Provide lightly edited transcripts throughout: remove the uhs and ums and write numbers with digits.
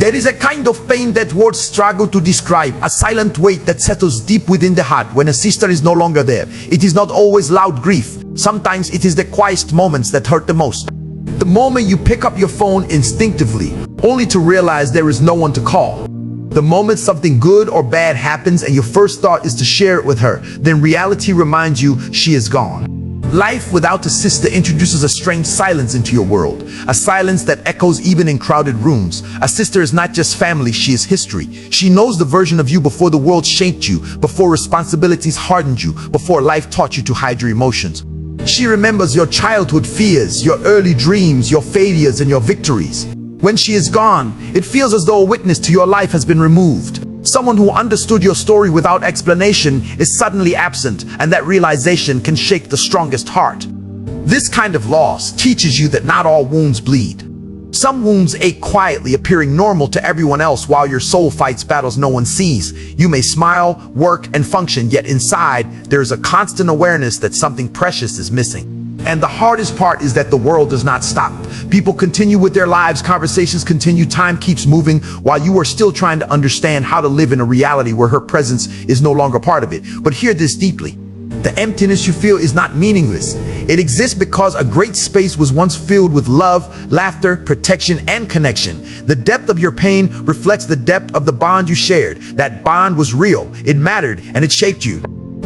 There is a kind of pain that words struggle to describe, a silent weight that settles deep within the heart when a sister is no longer there. It is not always loud grief. Sometimes it is the quiet moments that hurt the most. The moment you pick up your phone instinctively, only to realize there is no one to call. The moment something good or bad happens and your first thought is to share it with her, then reality reminds you she is gone. Life without a sister introduces a strange silence into your world, a silence that echoes even in crowded rooms. A sister is not just family, she is history. She knows the version of you before the world shaped you, before responsibilities hardened you, before life taught you to hide your emotions. She remembers your childhood fears, your early dreams, your failures and your victories. When she is gone, it feels as though a witness to your life has been removed. Someone who understood your story without explanation is suddenly absent, and that realization can shake the strongest heart. This kind of loss teaches you that not all wounds bleed. Some wounds ache quietly, appearing normal to everyone else while your soul fights battles no one sees. You may smile, work, and function, yet inside there is a constant awareness that something precious is missing. And the hardest part is that the world does not stop. People continue with their lives, conversations continue, time keeps moving, while you are still trying to understand how to live in a reality where her presence is no longer part of it. But hear this deeply. The emptiness you feel is not meaningless. It exists because a great space was once filled with love, laughter, protection, and connection. The depth of your pain reflects the depth of the bond you shared. That bond was real, it mattered, and it shaped you.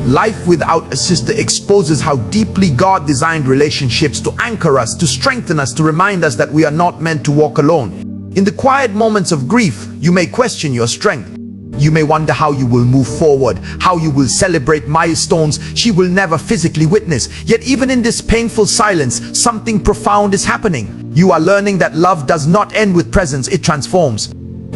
Life without a sister exposes how deeply God designed relationships to anchor us, to strengthen us, to remind us that we are not meant to walk alone. In the quiet moments of grief, you may question your strength. You may wonder how you will move forward, how you will celebrate milestones she will never physically witness. Yet even in this painful silence, something profound is happening. You are learning that love does not end with presence, it transforms.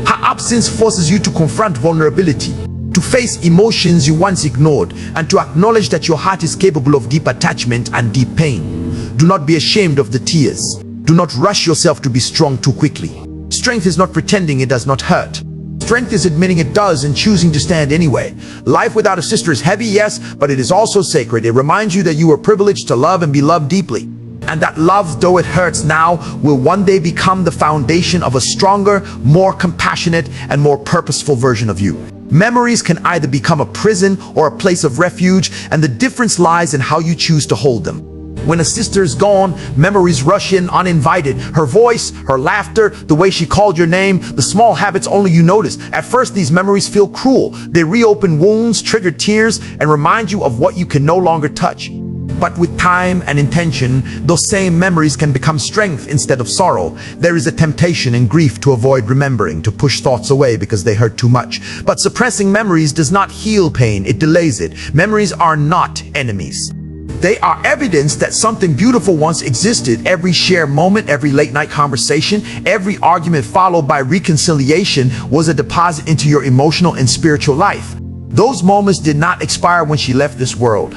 Her absence forces you to confront vulnerability, to face emotions you once ignored, and to acknowledge that your heart is capable of deep attachment and deep pain. Do not be ashamed of the tears. Do not rush yourself to be strong too quickly. Strength is not pretending it does not hurt. Strength is admitting it does and choosing to stand anyway. Life without a sister is heavy, yes, but it is also sacred. It reminds you that you are privileged to love and be loved deeply. And that love, though it hurts now, will one day become the foundation of a stronger, more compassionate, and more purposeful version of you. Memories can either become a prison or a place of refuge, and the difference lies in how you choose to hold them. When a sister is gone, memories rush in uninvited. Her voice, her laughter, the way she called your name, the small habits only you notice. At first, these memories feel cruel. They reopen wounds, trigger tears, and remind you of what you can no longer touch. But with time and intention, those same memories can become strength instead of sorrow. There is a temptation in grief to avoid remembering, to push thoughts away because they hurt too much. But suppressing memories does not heal pain, it delays it. Memories are not enemies. They are evidence that something beautiful once existed. Every shared moment, every late night conversation, every argument followed by reconciliation was a deposit into your emotional and spiritual life. Those moments did not expire when she left this world.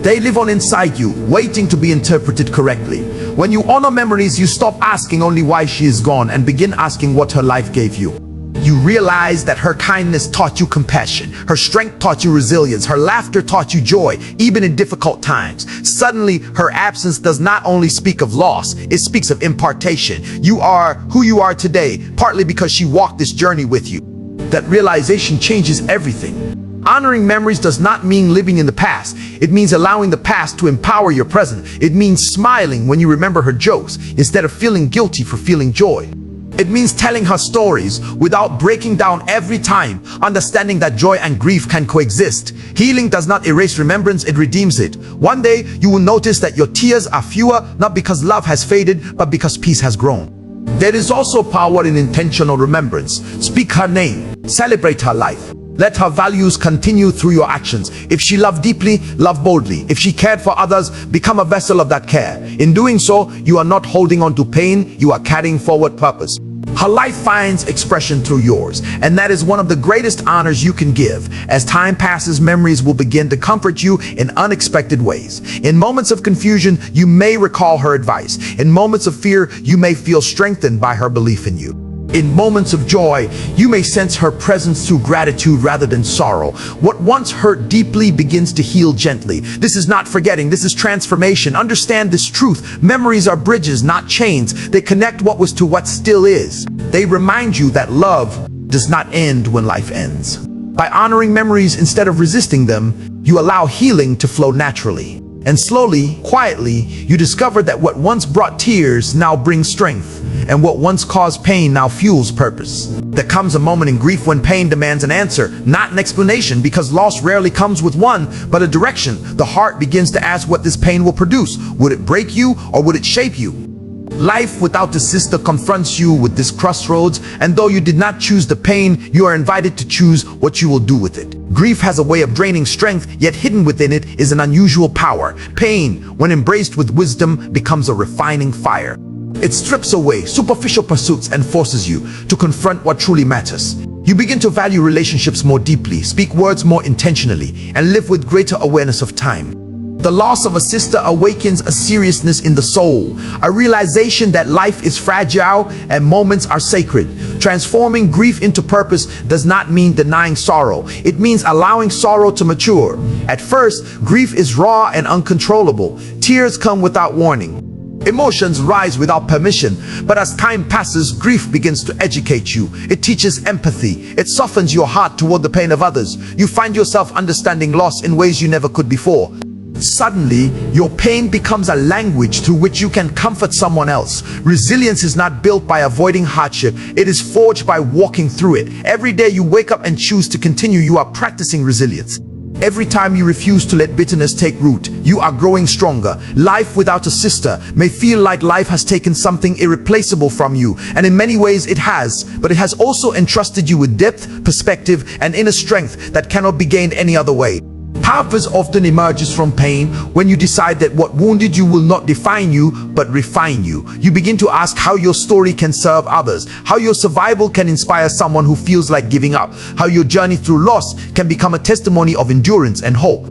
They live on inside you, waiting to be interpreted correctly. When you honor memories, you stop asking only why she is gone and begin asking what her life gave you. You realize that her kindness taught you compassion, her strength taught you resilience, her laughter taught you joy, even in difficult times. Suddenly, her absence does not only speak of loss, it speaks of impartation. You are who you are today, partly because she walked this journey with you. That realization changes everything. Honoring memories does not mean living in the past. It means allowing the past to empower your present. It means smiling when you remember her jokes, instead of feeling guilty for feeling joy. It means telling her stories without breaking down every time, understanding that joy and grief can coexist. Healing does not erase remembrance, it redeems it. One day, you will notice that your tears are fewer, not because love has faded, but because peace has grown. There is also power in intentional remembrance. Speak her name, celebrate her life. Let her values continue through your actions. If she loved deeply, love boldly. If she cared for others, become a vessel of that care. In doing so, you are not holding on to pain, you are carrying forward purpose. Her life finds expression through yours, and that is one of the greatest honors you can give. As time passes, memories will begin to comfort you in unexpected ways. In moments of confusion, you may recall her advice. In moments of fear, you may feel strengthened by her belief in you. In moments of joy, you may sense her presence through gratitude rather than sorrow. What once hurt deeply begins to heal gently. This is not forgetting, this is transformation. Understand this truth. Memories are bridges, not chains. They connect what was to what still is. They remind you that love does not end when life ends. By honoring memories instead of resisting them, you allow healing to flow naturally. And slowly, quietly, you discover that what once brought tears now brings strength, and what once caused pain now fuels purpose. There comes a moment in grief when pain demands an answer, not an explanation, because loss rarely comes with one, but a direction. The heart begins to ask what this pain will produce. Would it break you, or would it shape you? Life without a sister confronts you with this crossroads, and though you did not choose the pain, you are invited to choose what you will do with it. Grief has a way of draining strength, yet hidden within it is an unusual power. Pain, when embraced with wisdom, becomes a refining fire. It strips away superficial pursuits and forces you to confront what truly matters. You begin to value relationships more deeply, speak words more intentionally, and live with greater awareness of time. The loss of a sister awakens a seriousness in the soul, a realization that life is fragile and moments are sacred. Transforming grief into purpose does not mean denying sorrow. It means allowing sorrow to mature. At first, grief is raw and uncontrollable. Tears come without warning. Emotions rise without permission, but as time passes, grief begins to educate you. It teaches empathy. It softens your heart toward the pain of others. You find yourself understanding loss in ways you never could before. Suddenly, your pain becomes a language through which you can comfort someone else. Resilience is not built by avoiding hardship. It is forged by walking through it. Every day you wake up and choose to continue, you are practicing resilience. Every time you refuse to let bitterness take root, you are growing stronger. Life without a sister may feel like life has taken something irreplaceable from you, and in many ways it has, but it has also entrusted you with depth, perspective, and inner strength that cannot be gained any other way. Purpose often emerges from pain. When you decide that what wounded you will not define you, but refine you. You begin to ask how your story can serve others, how your survival can inspire someone who feels like giving up, how your journey through loss can become a testimony of endurance and hope.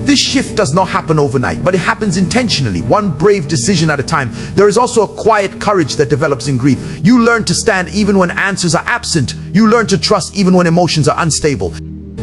This shift does not happen overnight, but it happens intentionally, one brave decision at a time. There is also a quiet courage that develops in grief. You learn to stand even when answers are absent. You learn to trust even when emotions are unstable.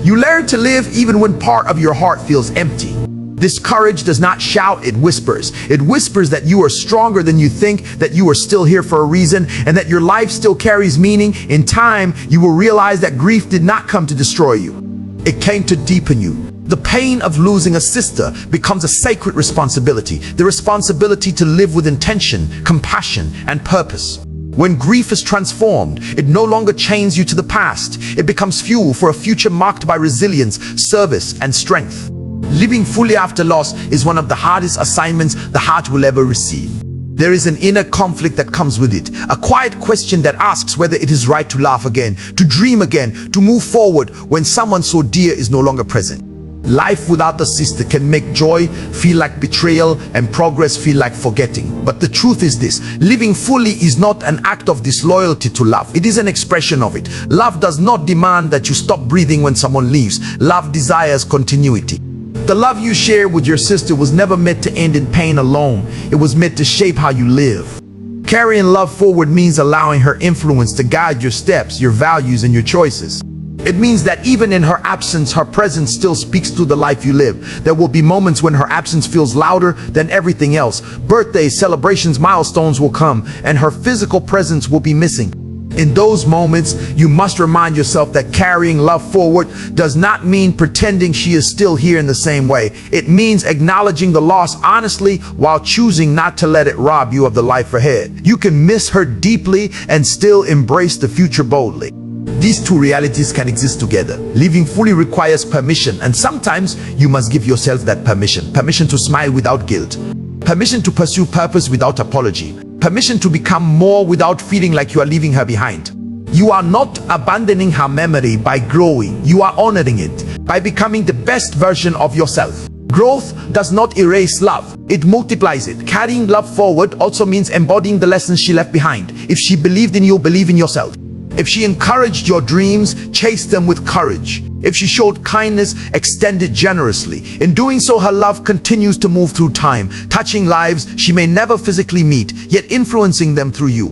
You learn to live even when part of your heart feels empty. This courage does not shout, it whispers. It whispers that you are stronger than you think, that you are still here for a reason, and that your life still carries meaning. In time, you will realize that grief did not come to destroy you. It came to deepen you. The pain of losing a sister becomes a sacred responsibility, the responsibility to live with intention, compassion, and purpose. When grief is transformed, it no longer chains you to the past. It becomes fuel for a future marked by resilience, service, and strength. Living fully after loss is one of the hardest assignments the heart will ever receive. There is an inner conflict that comes with it, a quiet question that asks whether it is right to laugh again, to dream again, to move forward when someone so dear is no longer present. Life without a sister can make joy feel like betrayal and progress feel like forgetting. But the truth is this: living fully is not an act of disloyalty to love. It is an expression of it. Love does not demand that you stop breathing when someone leaves. Love desires continuity. The love you share with your sister was never meant to end in pain alone. It was meant to shape how you live. Carrying love forward means allowing her influence to guide your steps, your values, and your choices. It means that even in her absence, her presence still speaks through the life you live. There will be moments when her absence feels louder than everything else. Birthdays, celebrations, milestones will come, and her physical presence will be missing. In those moments, you must remind yourself that carrying love forward does not mean pretending she is still here in the same way. It means acknowledging the loss honestly while choosing not to let it rob you of the life ahead. You can miss her deeply and still embrace the future boldly. These two realities can exist together. Living fully requires permission, and sometimes you must give yourself that permission. Permission to smile without guilt. Permission to pursue purpose without apology. Permission to become more without feeling like you are leaving her behind. You are not abandoning her memory by growing. You are honoring it by becoming the best version of yourself. Growth does not erase love. It multiplies it. Carrying love forward also means embodying the lessons she left behind. If she believed in you, believe in yourself. If she encouraged your dreams, chase them with courage. If she showed kindness, extend it generously. In doing so, her love continues to move through time, touching lives she may never physically meet, yet influencing them through you.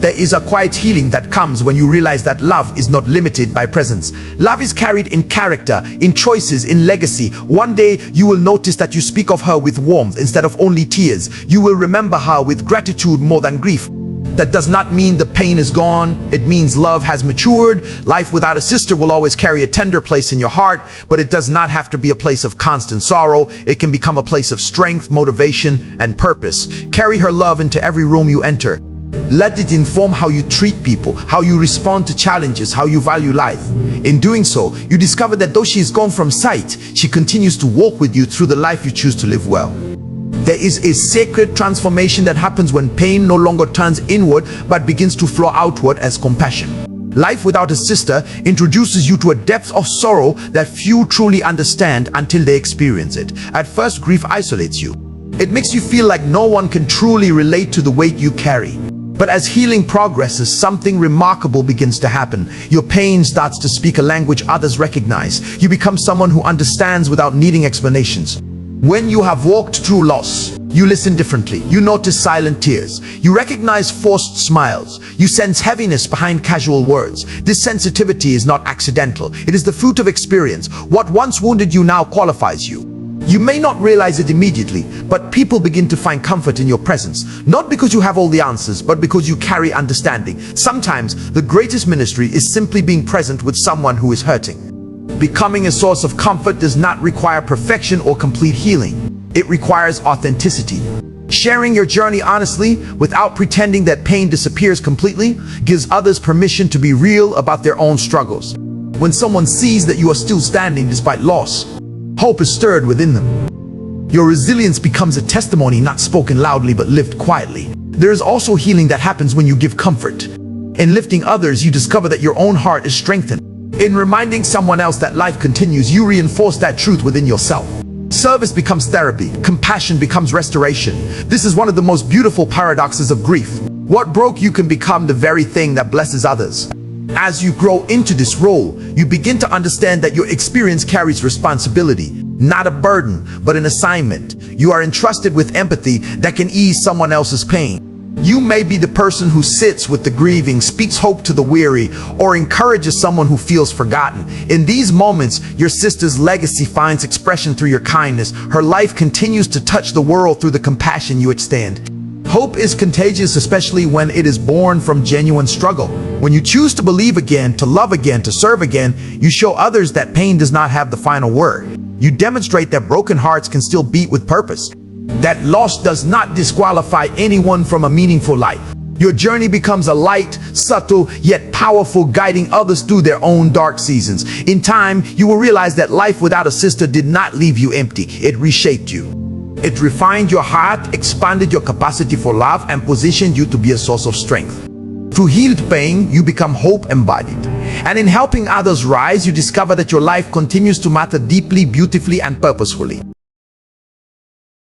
There is a quiet healing that comes when you realize that love is not limited by presence. Love is carried in character, in choices, in legacy. One day you will notice that you speak of her with warmth instead of only tears. You will remember her with gratitude more than grief. That does not mean the pain is gone. It means love has matured. Life without a sister will always carry a tender place in your heart, but it does not have to be a place of constant sorrow. It can become a place of strength, motivation, and purpose. Carry her love into every room you enter. Let it inform how you treat people, how you respond to challenges, how you value life. In doing so, you discover that though she is gone from sight, she continues to walk with you through the life you choose to live well. There is a sacred transformation that happens when pain no longer turns inward but begins to flow outward as compassion. Life without a sister introduces you to a depth of sorrow that few truly understand until they experience it. At first, grief isolates you. It makes you feel like no one can truly relate to the weight you carry. But as healing progresses, something remarkable begins to happen. Your pain starts to speak a language others recognize. You become someone who understands without needing explanations. When you have walked through loss, you listen differently. You notice silent tears. You recognize forced smiles. You sense heaviness behind casual words. This sensitivity is not accidental. It is the fruit of experience. What once wounded you now qualifies you. You may not realize it immediately, but people begin to find comfort in your presence. Not because you have all the answers, but because you carry understanding. Sometimes the greatest ministry is simply being present with someone who is hurting. Becoming a source of comfort does not require perfection or complete healing. It requires authenticity. Sharing your journey honestly, without pretending that pain disappears completely, gives others permission to be real about their own struggles. When someone sees that you are still standing despite loss, hope is stirred within them. Your resilience becomes a testimony not spoken loudly but lived quietly. There is also healing that happens when you give comfort. In lifting others, you discover that your own heart is strengthened. In reminding someone else that life continues, you reinforce that truth within yourself. Service becomes therapy. Compassion becomes restoration. This is one of the most beautiful paradoxes of grief. What broke you can become the very thing that blesses others. As you grow into this role, you begin to understand that your experience carries responsibility, not a burden, but an assignment. You are entrusted with empathy that can ease someone else's pain. You may be the person who sits with the grieving, speaks hope to the weary, or encourages someone who feels forgotten. In these moments, your sister's legacy finds expression through your kindness. Her life continues to touch the world through the compassion you extend. Hope is contagious, especially when it is born from genuine struggle. When you choose to believe again, to love again, to serve again, you show others that pain does not have the final word. You demonstrate that broken hearts can still beat with purpose. That loss does not disqualify anyone from a meaningful life. Your journey becomes a light, subtle, yet powerful, guiding others through their own dark seasons. In time, you will realize that life without a sister did not leave you empty. It reshaped you. It refined your heart, expanded your capacity for love, and positioned you to be a source of strength. Through healed pain, you become hope embodied. And in helping others rise, you discover that your life continues to matter deeply, beautifully, and purposefully.